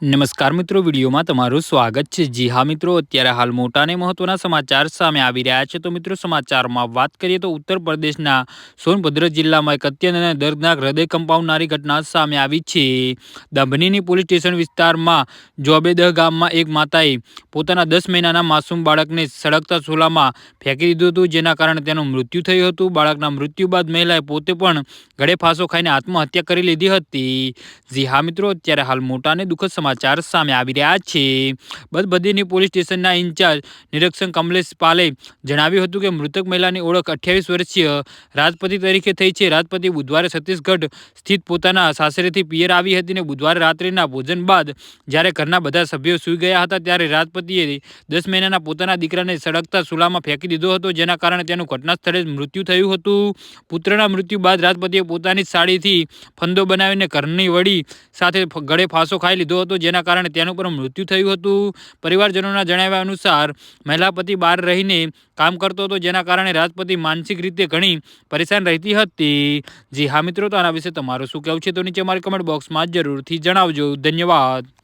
નમસ્કાર મિત્રો, વિડીયોમાં તમારું સ્વાગત છે। જી હા મિત્રો, અત્યારે હાલ મોટા અને મહત્વના સમાચાર સામે આવી રહ્યા છે। તો મિત્રો, સમાચારમાં વાત કરીએ તો ઉત્તર પ્રદેશના સોનભદ્ર જિલ્લામાં એક અત્યંત અને દર્દનાક હૃદય કંપાવનારી ઘટના સામે આવી છે। દંભનીની પોલીસ સ્ટેશન વિસ્તારમાં જોબેદહ ગામમાં એક માતાએ પોતાના 10 મહિનાના માસૂમ બાળકને સળગતા ચૂલામાં ફેંકી દીધું હતું, જેના કારણે તેનું મૃત્યુ થયું હતું। બાળકના મૃત્યુ બાદ મહિલાએ પોતે પણ ગળે ફાંસો ખાઈને આત્મહત્યા કરી લીધી હતી। જી હા મિત્રો, અત્યારે હાલ મોટા અને દુઃખદ સમાચાર સામે આવી રહ્યા છે। બદબદીની પોલીસ સ્ટેશનના ઇન્ચાર્જ નિરીક્ષક કમલેશ પાલે જણાવ્યું હતું કે મૃતક મહિલાની ઓળખ 28 વર્ષીય રાજપતિ તરીકે થઈ છે। રાજપતિ બુધવારે છત્તીસગઢ સ્થિત પોતાના સાસરેથી પિયર આવી હતી અને બુધવારે રાત્રિના ભોજન બાદ જ્યારે ઘરના બધા સભ્યો સૂઈ ગયા હતા ત્યારે રાજપતિએ 10 મહિનાના પોતાના દીકરાને સળગતા ચૂલામાં ફેંકી દીધો હતો, જેના કારણે તેનું ઘટના સ્થળે જ મૃત્યુ થયું હતું। પુત્રના મૃત્યુ બાદ રાજપતિએ પોતાની સાડીથી ફંદો બનાવીને ઘરની વડી સાથે ગળે ફાંસો ખાઈ લીધો હતો, જેના કારણે તેનું પણ મૃત્યુ થયું હતું। પરિવારજનોના જણાવ્યા અનુસાર મહિલા પતિ બહાર રહીને કામ કરતો હતો, જેના કારણે રાજપતિ માનસિક રીતે ઘણી પરેશાન રહેતી હતી। જી હા મિત્રો, તો આના વિશે તમારું શું કહેવું છે તો નીચે અમારી કમેન્ટ બોક્સમાં જરૂરથી જણાવજો। ધન્યવાદ।